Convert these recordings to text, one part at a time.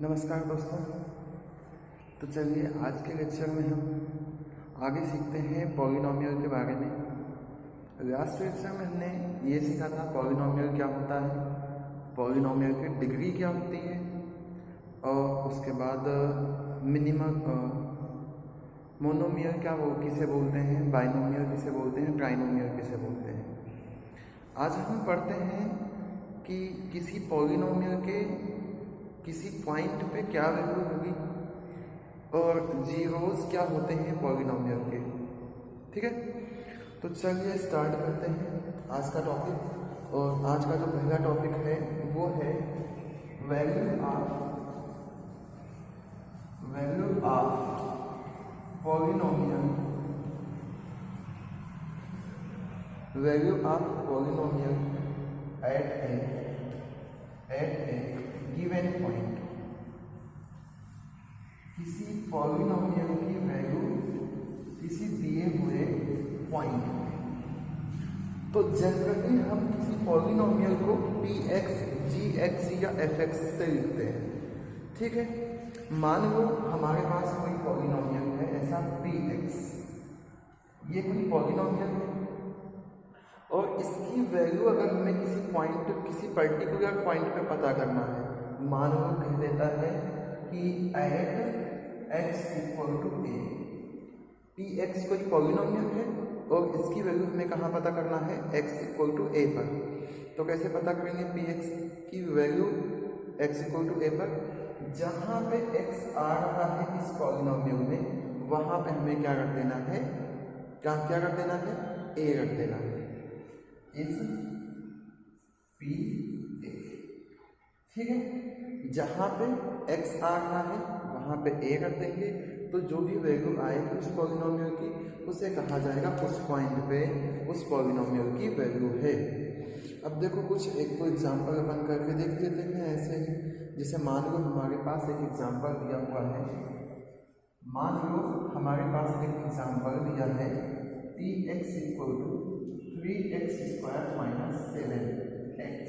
नमस्कार दोस्तों। तो चलिए आज के लेक्चर में हम आगे सीखते हैं पॉलिनोमियल के बारे में। लास्ट लेक्चर में हमने ये सीखा था पॉलिनोमियल क्या होता है, पॉलिनोमियल की डिग्री क्या होती है, और उसके बाद मिनिमम मोनोमियल क्या वो किसे बोलते हैं, बाइनोमियल किसे बोलते हैं, ट्राइनोमियल किसे बोलते हैं। आज हम पढ़ते हैं कि किसी पॉलिनोमियल के किसी पॉइंट पे क्या वैल्यू होगी और जीरोस क्या होते हैं पॉलिनोमियल के। ठीक है, तो चलिए स्टार्ट करते हैं आज का टॉपिक। और आज का जो पहला टॉपिक है वो है value of polynomial, value of polynomial at a given point. किसी पॉलिनोमियल की वैल्यू किसी दिए हुए पॉइंट में। तो जनरली हम किसी पॉलिनोमियल को px, gx या fx से लिखते हैं। ठीक है, मान लो हमारे पास कोई पॉलिनोमियल है ऐसा px, ये कोई पॉलिनोमियल है और इसकी वैल्यू अगर हमें किसी पॉइंट, किसी पर्टिकुलर पॉइंट पे पता करना है, मान लो कह देता है कि at x equal to a, p x कोई पॉलिनोमियल है और इसकी वैल्यू हमें कहाँ पता करना है, x इक्वल टू ए पर। तो कैसे पता करेंगे पी एक्स की वैल्यू x इक्वल टू ए पर? जहाँ पे x आ रहा है इस पॉलिनोमियल में, वहाँ पे हमें क्या रख देना है, क्या रख देना है, a रख देना है, इज पी ए। ठीक है, जहाँ पे x आ रहा है वहाँ पे a रख देंगे, तो जो भी वैल्यू आएगी उस पॉलिनोमियल की उसे कहा जाएगा उस पॉइंट पे उस पॉलिनोमियल की वैल्यू है। अब देखो कुछ एक तो एग्जांपल अपन करके देख लेते हैं ऐसे ही। जैसे मान लो हमारे पास एक एग्जांपल दिया हुआ है, मान लो हमारे पास एक एग्जांपल दिया है P X equal to 3x² minus 7x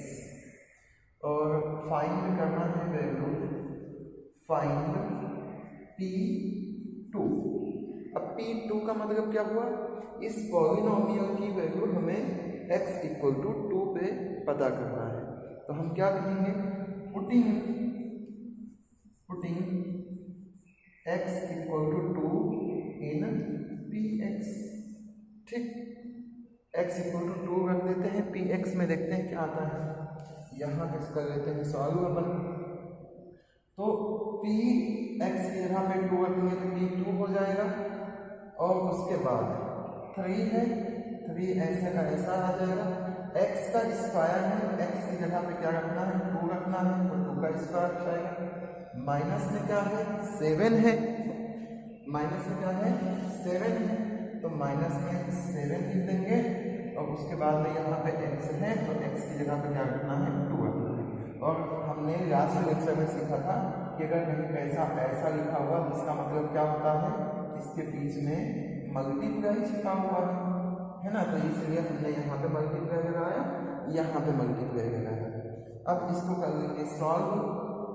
और फाइंड करना है वैल्यू, फाइंड P2। अब P2 का मतलब क्या हुआ, इस पॉलिनोमियल की वैल्यू हमें x इक्वल टू 2 पे पता करना है। तो हम क्या करेंगे, putting x equal to 2 in Px। ठीक, x इक्वल टू 2 रख देते हैं, Px में देखते हैं क्या आता है। यहाँ किस कर लेते हैं सॉल्व अपन, तो Px की जगह पे 2 रखेंगे तो P2 हो जाएगा और उसके बाद 3 है, 3 ऐसे का ऐसा आ जाएगा। x का स्क्वायर है, x की जगह पे क्या रखना है, 2 रखना है, तो 2 का स्क्वायर जाएगा। माइनस में क्या है, 7 है, माइनस में क्या है, 7 है, तो माइनस में 7 लिख देंगे और उसके बाद में यहाँ पे x है तो x की जगह पे क्या रखना है, 2 रखना है। और हमने लास्ट लेक्चर में सीखा था कि अगर कहीं पैसा ऐसा लिखा हुआ जिसका मतलब क्या होता है, इसके बीच में मल्टीप्लाई छिपा हुआ है ना, तो इसलिए हमने यहाँ पे मल्टीप्लाई लगाया, यहाँ पे मल्टीप्लाई लगाया। अब इसको कर लेंगे सॉल्व।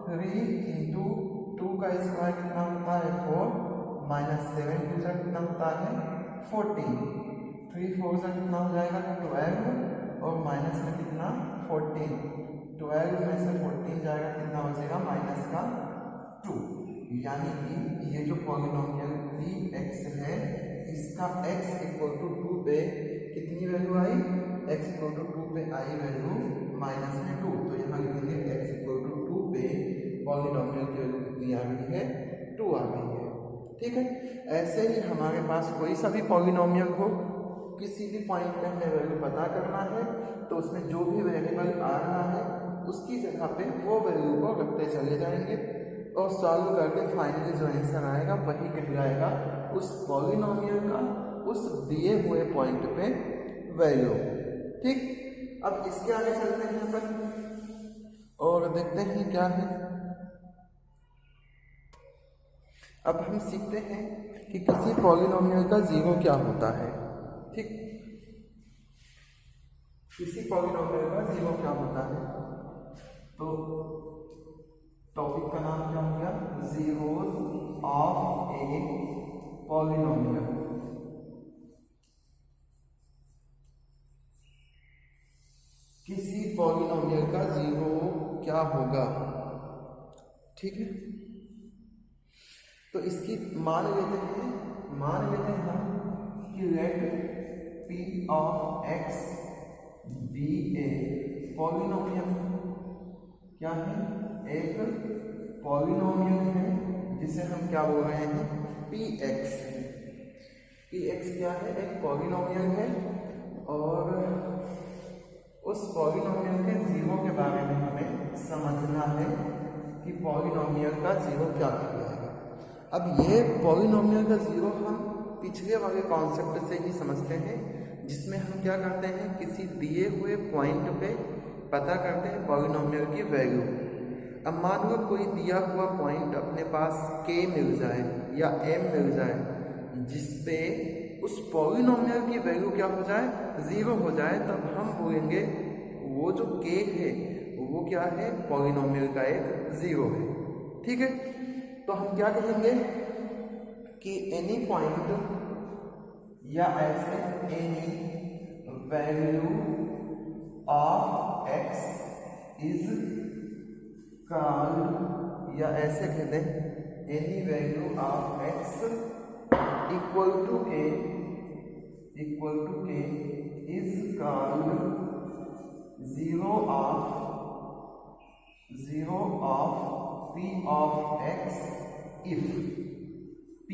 3 इंटू 2 का स्क्वायर कितना होता है, 4 माइनस 7 दूसरा कितना होता है, 14। 3 4 से कितना हो जाएगा, 12 और माइनस में कितना, 14। 12 में से 14 जाएगा, कितना बचेगा, माइनस का 2। यानी कि ये जो पॉलिनोमियल Px है इसका x इक्वल टू 2 पे कितनी वैल्यू आई, x इक्वल टू 2 पे आई वैल्यू माइनस में 2। तो यहाँ लिखेंगे x इक्वल टू 2 पे पॉलिनोमियल की वैल्यू कितनी आ गई है, 2 आ गई है। ठीक है, ऐसे ही हमारे पास कोई सा भी पॉलिनोमियल हो, किसी भी पॉइंट पे हमें वैल्यू पता करना है तो उसमें जो भी वेरिएबल आ रहा है उसकी जगह पे वो वैल्यू को रखते चले जाएंगे और सॉल्व करके फाइनली जो आंसर आएगा वही कहलाएगा उस पॉलिनोमियल का उस दिए हुए पॉइंट पे वैल्यू। ठीक, अब इसके आगे चलते हैं अपन और देखते हैं क्या है। अब हम सीखते हैं कि किसी पॉलिनोमियल का जीरो क्या होता है। ठीक, किसी पॉलिनोमियल का जीरो क्या होता है, तो टॉपिक का नाम क्या हो गया? Zeros of a polynomial. किसी पॉलिनोमियल का जीरो क्या होगा, ठीक है। तो इसकी मान लेते हैं हम कि let P of X be a polynomial. क्या है? एक पॉलिनोमियल है जिसे हम क्या बोल रहे हैं? P x. पी एक्स क्या है? एक पॉलिनोमियल है और उस पॉलिनोमियल के जीरो के बारे में हमें समझना है कि पॉलिनोमियल का जीरो क्या कहलाएगा। अब ये पॉलिनोमियल का जीरो हम पिछले वाले कॉन्सेप्ट से ही समझते हैं, जिसमें हम क्या करते हैं? किसी दिए हुए पॉइंट पे पता करते हैं पॉलिनोमियल की वैल्यू। अब मान लो कोई दिया हुआ पॉइंट अपने पास k मिल जाए या m मिल जाए, जिसपे उस पॉलिनोमियल की वैल्यू क्या हो जाए? जीरो हो जाए, तब हम बोलेंगे वो जो k है वो क्या है? पॉलिनोमियल का एक जीरो है, ठीक है। तो हम क्या कहेंगे कि एनी पॉइंट या ऐसे any value of x is called, या ऐसे कहते हैं any value of x equal to k is called zero of p of x if p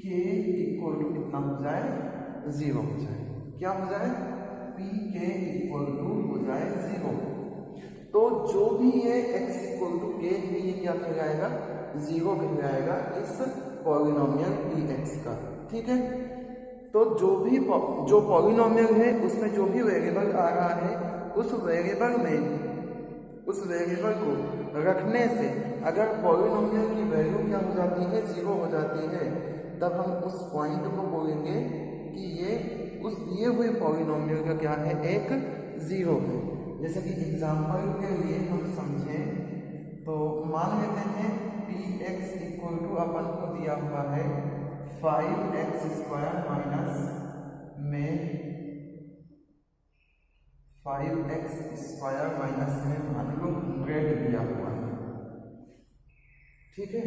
k equal to कितना हो जाए? जीरो हो जाए। क्या हो जाए? p k इक्वल टू हो जाए जीरो। तो जो भी ये x इक्वल टू k है ये क्या कहलाएगा? जीरो कहलाएगा इस पॉलिनोमियल px का, ठीक है। तो जो पॉलिनोमियल है उसमें जो भी वेरिएबल आ रहा है उस वेरिएबल को रखने से अगर पॉलिनोमियल की वैल्यू क्या हो जाती है? जीरो हो जाती है, तब हम उस पॉइंट को बोलेंगे कि ये उस दिए हुए पॉलिनोमियल का क्या है? एक जीरो है। जैसे कि एग्जाम्पल के लिए हम समझें तो मान लेते हैं पी एक्स इक्वल टू अपन को दिया हुआ है 5x स्क्वायर माइनस में 5x स्क्वायर माइनस में मान लो 100 दिया हुआ है, ठीक है।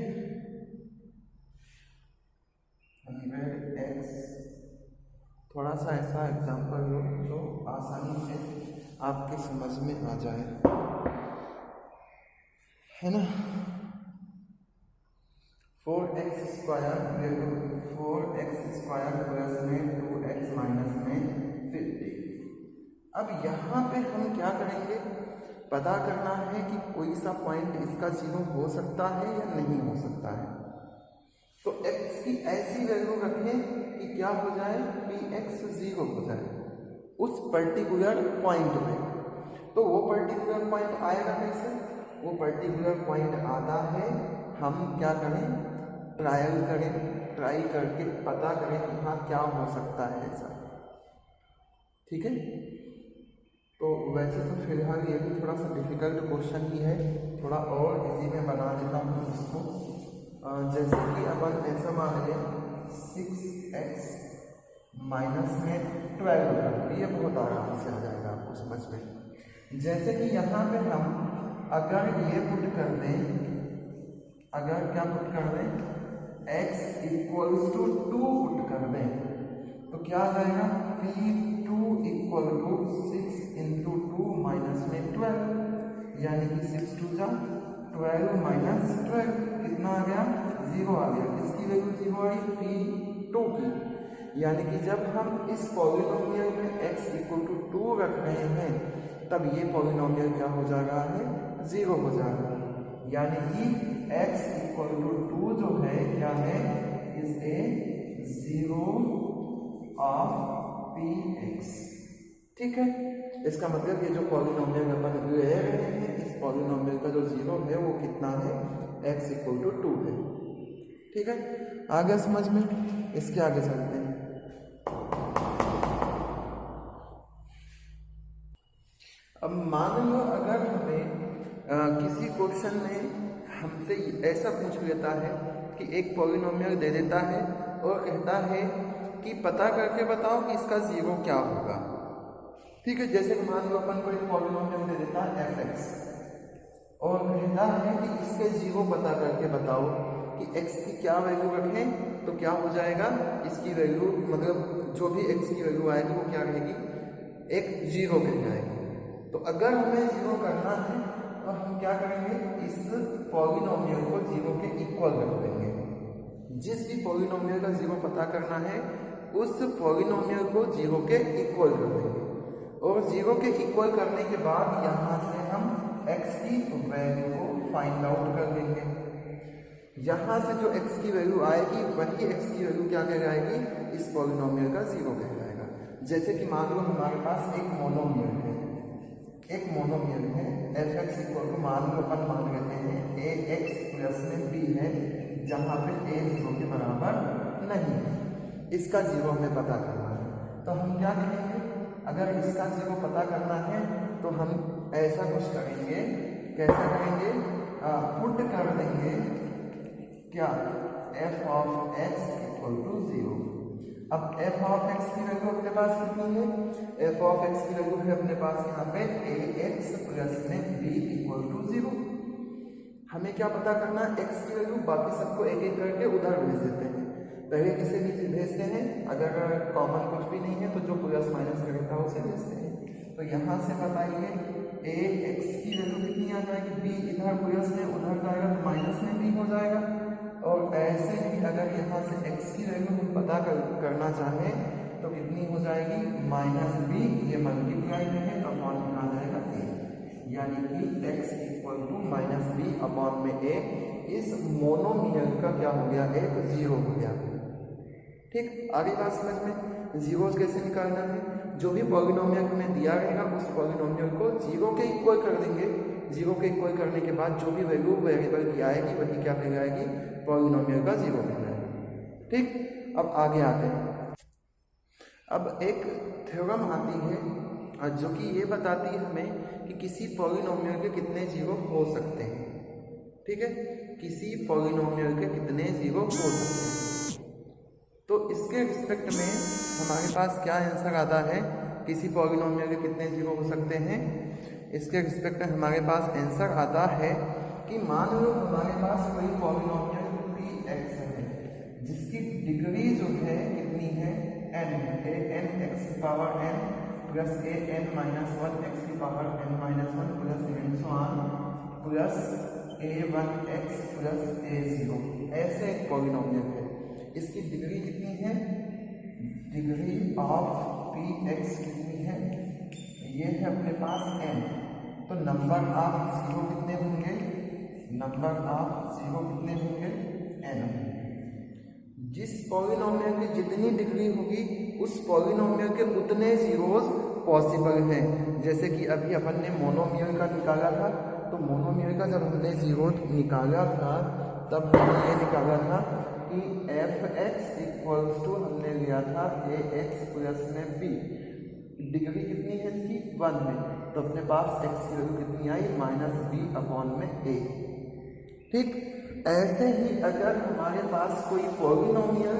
100x, थोड़ा सा ऐसा एग्जाम्पल लो जो आसानी से आपके समझ में आ जाए, है ना। 4x स्क्वायर प्लस में 2x माइनस में 50। अब यहाँ पे हम क्या करेंगे? पता करना है कि कोई सा पॉइंट इसका जीरो हो सकता है या नहीं हो सकता है। तो x की ऐसी वैल्यू रखें कि क्या हो जाए? px जीरो हो जाए उस पर्टिकुलर पॉइंट पे। तो वो पर्टिकुलर पॉइंट आएगा कैसे? वो पर्टिकुलर पॉइंट आता है, हम क्या करें? ट्राई करके पता करें कि हाँ क्या हो सकता है ऐसा, ठीक है। तो वैसे तो फिलहाल ये भी थोड़ा सा डिफिकल्ट क्वेश्चन ही है, थोड़ा और इजी में बना देता हूँ इसको। जैसे कि अपन ऐसा मान लें 6x माइनस में 12, ये बहुत आराम से आ जाएगा आपको समझ में। जैसे कि यहाँ पे हम अगर ये पुट कर दें, अगर क्या पुट कर दें? x इक्वल्स टू 2 पुट कर दें, तो क्या आ जाएगा? p2 equal to 6 into 2 minus में 12, यानी कि 6 2 जा 12 माइनस 12 कितना आ गया? जीरो आ गया। किसकी वैल्यू जीरो आई? p2 की। यानी कि जब हम इस पॉलिनोमियल में x इक्वल टू 2 रख रहे हैं तब ये पॉलिनोमियल क्या हो जा रहा है? जीरो हो जा रहा है। यानी कि x इक्वल टू 2 जो है क्या है? Is a zero of px, ठीक है। इसका मतलब ये जो पॉलिनोमियल अपन ले रहे हैं, इस पॉलिनोमियल का जो जीरो है वो कितना है? x इक्वल टू 2 है, ठीक है। आगे समझ में, इसके आगे चलते हैं। अब मान लो अगर हमें किसी क्वेश्चन में हमसे ऐसा पूछ लेता है कि एक पॉलिनोमियल दे देता है और कहता है कि पता करके बताओ कि इसका जीरो क्या होगा। ठीक है, जैसे मान लो अपन को एक पॉलिनोमियल दे देता है fx और कहता है कि इसके जीरो पता करके बताओ कि x की क्या वैल्यू रखें तो क्या हो जाएगा, इसकी वैल्यू मतलब जो भी x की वैल्यू आएगी वो क्या रहेगी, एक जीरो कह जाएगी। तो अगर हमें जीरो करना है तो हम क्या करेंगे, इस पॉलिनोमियल को जीरो के इक्वल रख देंगे। जिस भी पॉलिनोमियल का जीरो पता करना है उस पॉलिनोमियल को जीरो के इक्वल कर देंगे और जीरो के इक्वल करने के बाद यहाँ से हम x की वैल्यू को फाइंड आउट कर देंगे। यहाँ से जो x की वैल्यू आएगी वही x की वैल्यू क्या कहलाएगी, इस पॉलिनोमियल का जीरो कहलाएगा। जैसे कि मान लो हमारे पास एक मोनोमियल है, fx इक्वल टू मान लो अपन मान लेते हैं ax प्लस में b है, जहाँ पे a जीरो के बराबर नहीं है। इसका जीरो हमें पता करना है तो हम क्या करेंगे, अगर इसका जीरो पता करना है तो हम ऐसा कुछ करेंगे, कैसा करेंगे, पुट कर देंगे क्या, f of x equal to zero. अब f ऑफ x की वैल्यू अपने पास कितनी है, f ऑफ x की वैल्यू है अपने पास यहाँ पे ax प्लस में b इक्वल टू जीरो। हमें क्या पता करना है, x की वैल्यू, बाकी सबको एक एक करके उधर भेज देते हैं। पहले किसे भी भेजते हैं, अगर कॉमन कुछ भी नहीं है तो जो प्लस माइनस करेगा उसे भेजते हैं। तो यहाँ से बताइए ax की वैल्यू कितनी आ जाएगी, b इधर प्लस में उधर जाएगा तो माइनस में b हो जाएगा। और ऐसे ही अगर यहाँ से x की वैल्यू हम पता करना चाहें तो कितनी हो जाएगी, माइनस b, ये मल्टीप्लाई है अपॉन में आ जाएगा a, यानी कि x equal to minus b upon में a। इस मोनोमियल का क्या हो गया, एक जीरो हो गया। ठीक, आगे बात समझ में, जीरोस कैसे निकालना है, जो भी पॉलिनोमियल हमें दिया रहेगा उस पॉलिनोमियल को जीरो के इक्वल कर देंगे। जीरो के इक्वल करने के बाद जो भी वैल्यू वेरिएबल की आएगी वही क्या कहलाएगी, पॉलिनोमियल का जीरो कहलाएगा। ठीक, अब आगे आते हैं। अब एक थ्योरम आती है जो कि ये बताती है हमें कि किसी पॉलिनोमियल के कितने जीरो हो सकते हैं। ठीक है, किसी पॉलिनोमियल के कितने जीरो हो सकते हैं। तो इसके रिस्पेक्ट में हमारे पास क्या आंसर आता है, किसी पॉलिनोमियल के कितने जीरो हो सकते हैं। इसके रिस्पेक्ट में हमारे पास आंसर आता है कि मान लो हमारे पास कोई पॉलिनोमियल px है जिसकी डिग्री जो है कितनी है, n है, an x की power n plus an minus 1 x की power n minus 1 plus n so on plus a1 x plus a0, ऐसे एक पॉलिनोमियल है। इसकी डिग्री कितनी है, डिग्री ऑफ px कितनी है, ये है अपने पास n। तो नंबर ऑफ जीरो कितने होंगे, नंबर ऑफ जीरो कितने होंगे, n। जिस पॉलिनोमियल की जितनी डिग्री होगी उस पॉलिनोमियल के उतने जीरोस पॉसिबल हैं। जैसे कि अभी अपन ने मोनोमियल का निकाला था, तो मोनोमियल का जब हमने जीरो निकाला था तब हमने ये निकाला था कि fx इक्वल्स टू हमने लिया था ax प्लस में b, डिग्री कितनी है इसकी 1 में, तो अपने पास x की वैल्यू कितनी आई, माइनस b अपॉन में a। ठीक, ऐसे ही अगर हमारे पास कोई पॉलिनोमियल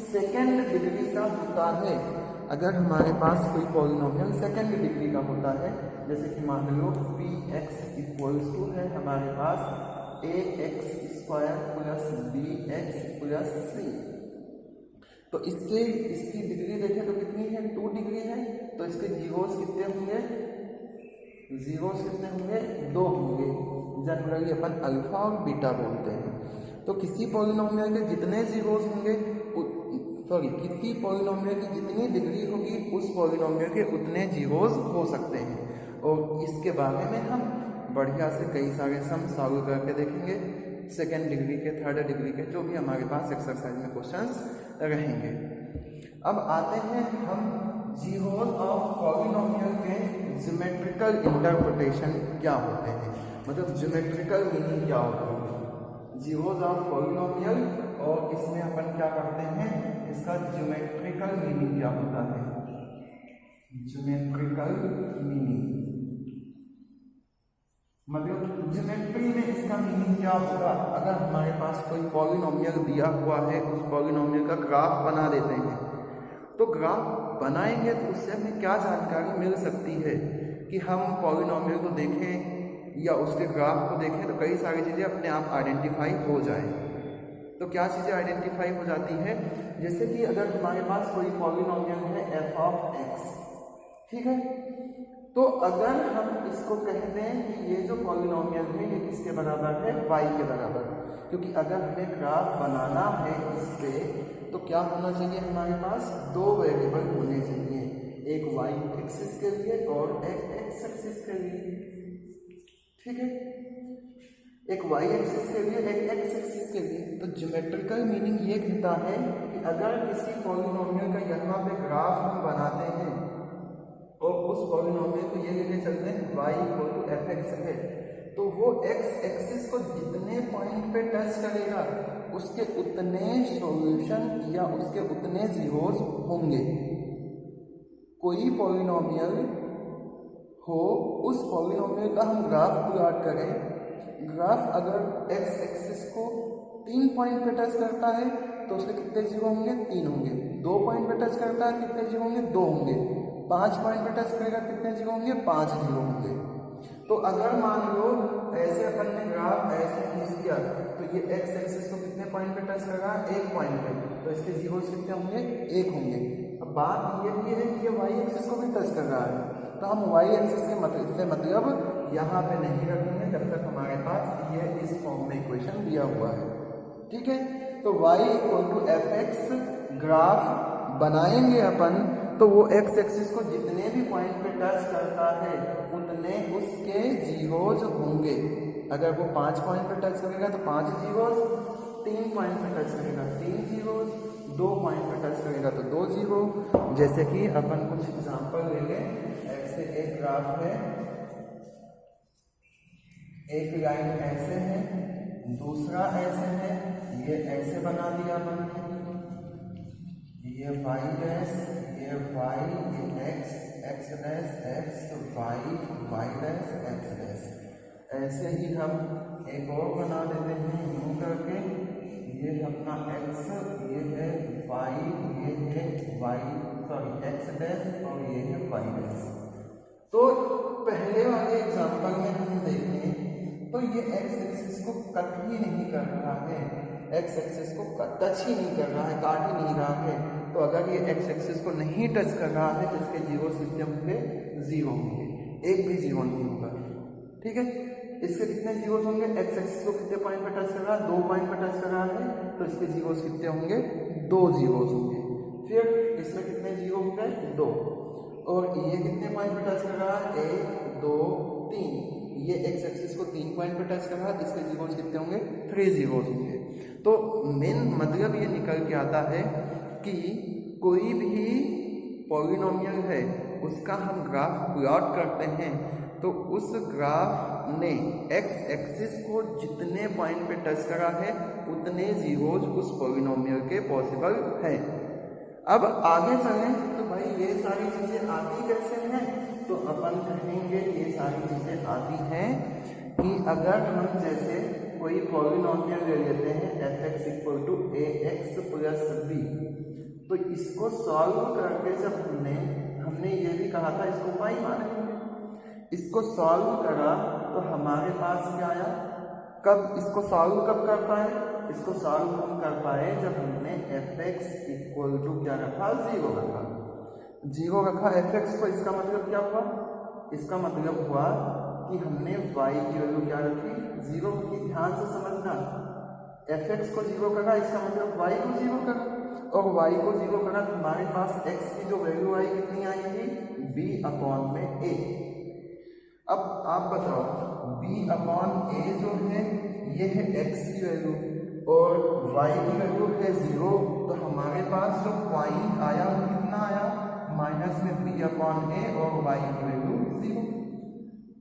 सेकेंड डिग्री का होता है, अगर हमारे पास कोई पॉलिनोमियल सेकेंड डिग्री का होता है, जैसे कि मान लो px इक्वल्स टू है हमारे पास ax square plus bx plus c, तो इसकी डिग्री देखें तो कितनी है, 2 डिग्री है, तो इसके जीरोस कितने होंगे, जीरोस कितने होंगे, 2 होंगे। जनरली अपन अल्फा और बीटा बोलते हैं। तो किसी पॉलिनोमियल के जितने जीरोस होंगे, किसी पॉलिनोमियल की जितनी डिग्री होगी उस पॉलिनोमियल के उतने जीरोस हो सकते हैं। और इसके बारे में हम बढ़िया से कई सारे सम सॉल्व करके देखेंगे, सेकेंड डिग्री के, थर्ड डिग्री के, जो भी हमारे पास एक्सरसाइज में क्वेश्चंस रहेंगे। अब आते हैं हम जीरोस ऑफ पॉलिनोमियल के ज्योमेट्रिकल इंटरप्रिटेशन क्या होते हैं, मतलब ज्योमेट्रिकल मीनिंग क्या होता है जीरोस ऑफ पॉलिनोमियल, और इसमें अपन क्या करते हैं, इसका ज्योमेट्रिकल मीनिंग क्या होता है, ज्योमेट्रिकल मीनिंग। मतलब ज्योमेट्री में इसका मीनिंग क्या होगा, अगर हमारे पास कोई पॉलिनोमियल दिया हुआ है, उस पॉलिनोमियल का ग्राफ बना देते हैं, तो ग्राफ बनाएंगे तो उससे हमें क्या जानकारी मिल सकती है कि हम पॉलिनोमियल को देखें या उसके ग्राफ को देखें तो कई सारी चीज़ें अपने आप आइडेंटिफाई हो जाए। तो क्या चीज़ें आइडेंटिफाई हो जाती है, जैसे कि अगर हमारे पास कोई पॉलिनोमियल है f ऑफ x, ठीक है, तो अगर हम इसको कहते हैं कि ये जो पॉलिनोमियल है ये किसके बराबर है, y के बराबर, क्योंकि अगर हमें ग्राफ बनाना है इससे तो क्या होना चाहिए, हमारे पास दो वेरिएबल होने चाहिए, एक y एक्सिस के लिए और एक x एक्सिस के लिए, ठीक है, एक y एक्सिस के लिए एक x एक्सिस के लिए। तो ज्योमेट्रिकल मीनिंग ये कहता है कि अगर किसी पॉलिनोमियल का यहाँ पे ग्राफ हम बनाते हैं और उस पॉलिनोमियल को ये लेके चलते हैं y equal to F X है, तो वो x एक्सिस को जितने पॉइंट पे टच करेगा उसके उतने सॉल्यूशन या उसके उतने जीरोस होंगे। कोई पॉलिनोमियल हो, उस पॉलिनोमियल का हम ग्राफ प्लॉट करें, ग्राफ अगर x एक्सिस को 3 पॉइंट पे टच करता है तो उसके कितने जीरो होंगे, 3 होंगे। 2 पॉइंट पे टच करता है कितने जीरो होंगे, 2 होंगे। 5 पॉइंट पे टच करेगा कितने जीरो होंगे, 5 जीरो होंगे। तो अगर मान लो ऐसे अपन ने ग्राफ ऐसे खींच दिया तो ये x एक्सिस को कितने पॉइंट पे टच करेगा, 1 पॉइंट पे, तो इसके जीरोस कितने होंगे, 1 होंगे। अब बात ये भी है कि ये y एक्सिस को भी टच कर रहा है, तो हम y एक्सिस के मतलब यहाँ पे नहीं रखेंगे जब तक हमारे पास ये इस फॉर्म में इक्वेशन दिया हुआ है, ठीक है। तो y equal to F X graph बनाएंगे अपन, तो वो x एक्सिस को जितने भी पॉइंट पे टच करता है उतने उसके जीरोज होंगे। अगर वो 5 पॉइंट पे टच करेगा तो 5 जीरोज, 3 पॉइंट पे टच करेगा 3 जीरोज, 2 पॉइंट पे टच करेगा तो 2 जीरो। जैसे कि अपन कुछ एग्जांपल ले लें, ऐसे एक ग्राफ है, एक लाइन ऐसे है, दूसरा ऐसे है, ये ऐसे बना दिया अपन ने, ये y डैश, ये y, ये x, x dash, x, y, y dash, x dash. ऐसे ही हम एक और बना देते हैं यूं करके, ये अपना x, ये है y, ये है y, सॉरी x डैश और ये है y डैश। तो पहले वाले एग्जांपल में हम देखें तो ये x एक्सिस को कट ही नहीं कर रहा है, x एक्सिस को टच ही नहीं कर रहा है, काट ही नहीं रहा है। तो अगर ये x एक्सिस को नहीं टच कर रहा है तो इसके जीरो कितने होंगे, 0 होंगे, एक भी जीरो नहीं होगा, ठीक है। इसके कितने जीरोस होंगे, x एक्सिस को कितने पॉइंट पे टच कर रहा है, 2 पॉइंट पे टच कर रहा है, तो इसके जीरोस कितने होंगे, 2 जीरोस होंगे। फिर इसमें कितने जीरो होंगे, 2, और ये कितने पॉइंट पे टच कर रहा है, 1, 2, 3, ये x एक्सिस को 3 पॉइंट पे टच कर रहा है, इसके जीरोस कितने होंगे, 3 जीरोस होंगे। तो मेन मतलब ये निकल के आता है कि कोई भी पॉलिनोमियल है उसका हम ग्राफ प्लॉट करते हैं तो उस ग्राफ ने x एक्सिस को जितने पॉइंट पे टच करा है उतने जीरोज उस पॉलिनोमियल के पॉसिबल हैं। अब आगे चलें तो भाई ये सारी चीज़ें आती कैसे हैं, तो अपन कहेंगे ये सारी चीज़ें आती हैं कि अगर हम जैसे कोई पॉलिनोमियल ले लेते हैं F X equal to A X plus B, तो इसको सॉल्व करके जब हमने ये भी कहा था इसको पाई मानेंगे, इसको सॉल्व करा तो हमारे पास क्या आया, कब इसको सॉल्व कब कर पाए, इसको सॉल्व हम कर पाए जब हमने एफ एक्स इक्वल टू क्या रखा, 0 रखा, 0 रखा एफ एक्स को। इसका मतलब क्या हुआ, इसका मतलब हुआ कि हमने y की वैल्यू क्या रखी, 0 की। ध्यान से समझना, एफ एक्स को 0 करा इसका मतलब y को 0 करा, और y को 0 करा तो हमारे पास x की जो वैल्यू आई कितनी आएगी, b/a। अब आप बताओ b/a जो है ये है x की वैल्यू और y की वैल्यू है 0, तो हमारे पास जो पॉइंट आया वो कितना आया, माइनस में b/a और y की वैल्यू 0।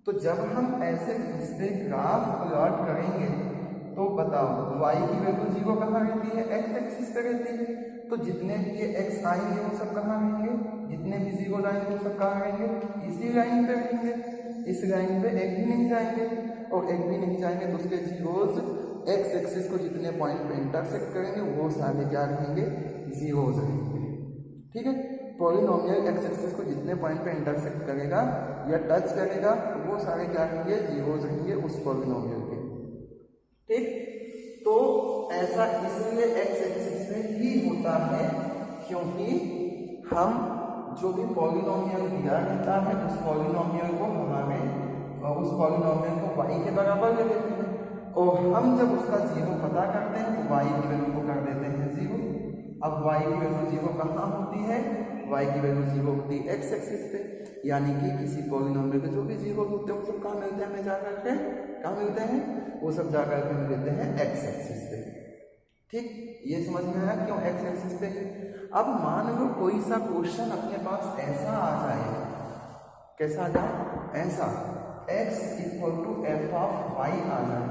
तो जब हम ऐसे इससे ग्राफ प्लॉट करेंगे तो बताओ y की वैल्यू 0 कहाँ रहती है, x एक्सिस पे रहती है, तो जितने भी ये x आएंगे वो सब कहाँ रहेंगे, जितने भी 0 आएंगे वो सब कहाँ रहेंगे, इसी लाइन पे रहेंगे, इस लाइन पे एक भी नहीं जाएंगे। और एक भी नहीं जाएंगे, तो उसके जीरोज एक्स एक्सिस को जितने पॉइंट पे इंटरसेक्ट करेंगे वो सारे क्या रहेंगे, जीरोज रहेंगे। ठीक है, पॉलिनोमियल एक्स एक्सिस को जितने पॉइंट पे इंटरसेक्ट करेगा या टच करेगा वो सारे क्या रहेंगे, जीरोज रहेंगे उस पॉलिनोमियल के। ठीक, तो ऐसा इसलिए एक्स एक्सिस में ही होता है क्योंकि हम जो भी पॉलिनोमियल दिया रहता है उस पॉलिनोमियल को उस पॉलिनोमियल को y के बराबर ले लेते हैं, और हम जब उसका जीरो पता करते हैं तो y की वैल्यू को कर देते हैं जीरो। अब y की वैल्यू जीरो कहाँ होती है, y की वैल्यू जीरो होती है एक्स एक्सिस पे, यानी कि किसी पॉलिनोमियल के जो भी जीरो होते हैं वो सब कहाँ मिलते हैं हमें जाकर के, कहाँ मिलते हैं, वो सब जाकर के मिलते हैं एक्स एक्सिस पे। ठीक, ये समझ में आया क्यों एक्स एक्सिस पे। अब मान लो कोई सा क्वेश्चन अपने पास ऐसा आ जाए, कैसा आ जाए, ऐसा x equal to F of Y आ जाए,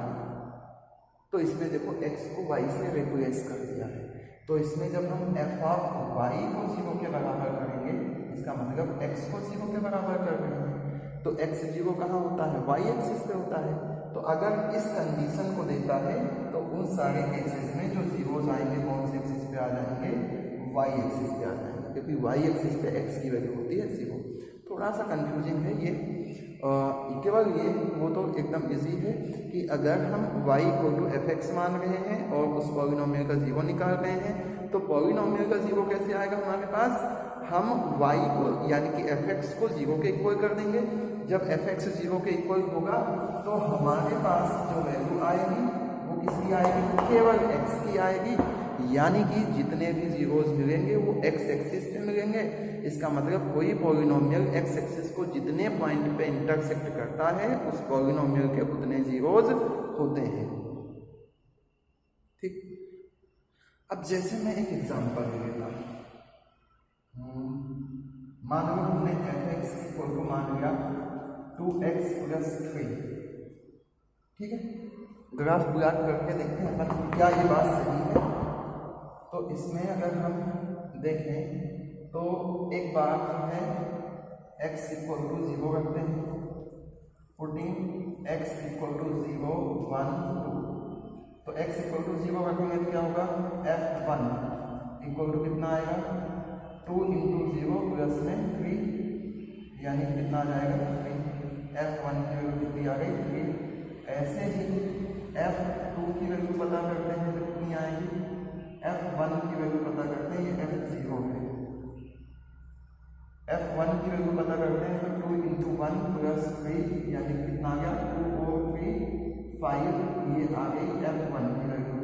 तो इसमें देखो x को y से रिप्लेस कर दिया है, तो इसमें जब हम एफ ऑफ वाई को जीरो के बराबर करेंगे, इसका मतलब x को जीरो के बराबर कर रहे हैं, तो x जीरो कहाँ होता है, y एक्सिस पे होता है। तो अगर इस कंडीशन को देता है तो उन सारे केसेस में जो जीरोज आएंगे कौन से एक्सिस पे आ जाएंगे, y एक्सिस पे आ जाएंगे, क्योंकि y एक्सिस पे x की वैल्यू होती है जीरो। थोड़ा सा कंफ्यूजिंग है ये, केवल ये वो तो एकदम इजी है कि अगर हम y को टू एफ एक्स मान रहे हैं और उस पॉलिनोमियल का जीरो निकाल रहे हैं, तो पॉलिनोमियल का जीरो कैसे आएगा हमारे पास, हम y को यानी कि एफ एक्स को जीरो के इक्वल कर देंगे। जब एफ एक्स जीरो के इक्वल होगा तो हमारे पास जो वैल्यू आएगी वो किसकी आएगी, केवल x की आएगी, यानी कि जितने भी जीरोज मिलेंगे वो x एक्सिस पे मिलेंगे। इसका मतलब कोई पॉलिनोमियल x एक्सिस को जितने पॉइंट पे इंटरसेक्ट करता है उस पॉलिनोमियल के उतने जीरोज होते हैं। ठीक, अब जैसे मैं एक एग्जांपल ले लेता हूँ, मान लो हमने एफ एक्स इक्वल टू मान लिया 2x + 3। ठीक है, ग्राफ प्लॉट करके देखते हैं अपन क्या ये बात सही है। तो इसमें अगर हम देखें तो एक बार जो है x इक्वल टू 0 रखते हैं, पुटिंग x इक्वल टू 0 1 2, तो x इक्वल टू 0 रखेंगे तो क्या होगा, f1 इक्वल टू कितना आएगा, 2 इंटू 0 प्लस में 3, यानी कितना आ जाएगा 3, f1 की वैल्यू कितनी आ गई 3। ऐसे ही f2 की वैल्यू पता करते हैं तो कितनी आएगी, f1 की वैल्यू पता करते हैं, ये f0 है, f1 की वैल्यू पता करते हैं तो 2 इंटू 1 प्लस 3, यानी कितना आ गया 2 और 3 5, ये आ गई f1 की वैल्यू।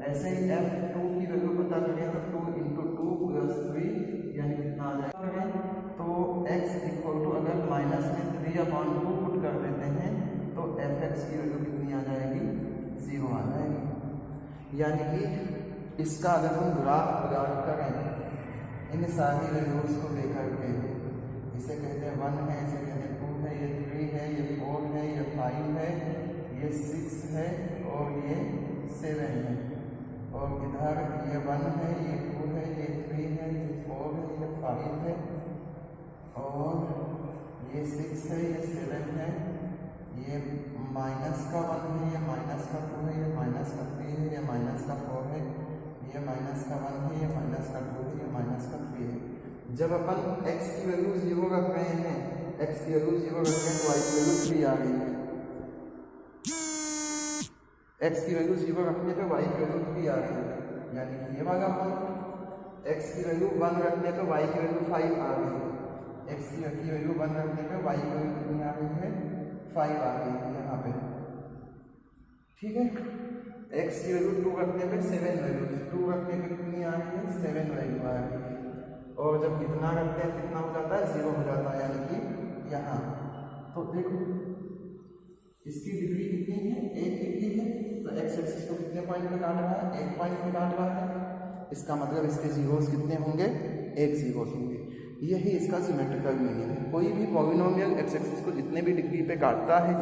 ऐसे ही f2 की वैल्यू पता करें तो 2 इंटू 2 प्लस 3, यानी कितना आ जाएगा, तो x इक्वल टू अगर माइनस में 3/2 पुट कर देते हैं तो f(x) की वैल्यू कितनी आ जाएगी, 0 आ जाएगी। यानी कि इसका अगर हम ग्राफ प्लॉट करें इन सारी वैल्यूज को लेकर के, इसे कहते हैं 1 है, इसे कहते हैं 2 है, ये 3 है, ये 4 है, ये 5 है, ये 6 है और ये 7 है, और इधर ये 1 है, ये 2 है, ये 3 है, ये 4 है, ये 5 है, और ये 6 है, ये 7 है, ये माइनस का 1 है, ये माइनस का 2 है, ये माइनस का 3 है, ये माइनस का 4 है, ये माइनस का 1 है, ये माइनस का 2 है, ये माइनस का 3 है। जब अपन x की वैल्यू 0 रख रहे हैं, x की वैल्यू 0 रख रहे हैं तो y की वैल्यू 3 आ गई है, x की वैल्यू 0 रखने पे y की वैल्यू 3 आ गई है, यानी कि ये वाला पॉइंट। x की वैल्यू 1 रखने पे y की वैल्यू 5 आ गई है, x की वैल्यू 1 रखने पे y की वैल्यू कितनी आ गई है, 5 आ गई है यहाँ पे। ठीक है, x की वैल्यू 2 रखने पे 7 वैल्यू, 2 रखने पे कितनी आ गई है, 7 वैल्यू आ गई है, और जब कितना रखते हैं कितना हो जाता है, 0 हो जाता है, यानी कि यहाँ। तो देखो इसकी डिग्री कितनी है, 1 डिग्री है, तो x एक्सिस को कितने पॉइंट पे काट रहा है, 1 पॉइंट पे काट रहा है, इसका मतलब इसके जीरोस कितने होंगे, 1 जीरोस होंगे। यही इसका सिमेट्रिकल मीनिंग है। कोई भी पॉलिनोमियल एक्स एक्सिस को जितने भी डिग्री पे काटता है,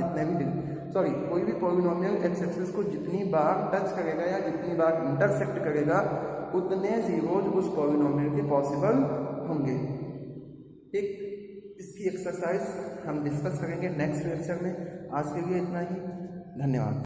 कोई भी पॉलिनोमियल एक्स एक्सिस को जितनी बार टच करेगा या जितनी बार इंटरसेक्ट करेगा उतने जीरोज उस पॉलिनोमियल के पॉसिबल होंगे। ठीक, इसकी एक्सरसाइज हम डिस्कस करेंगे नेक्स्ट लेक्चर में। आज के लिए इतना ही। धन्यवाद।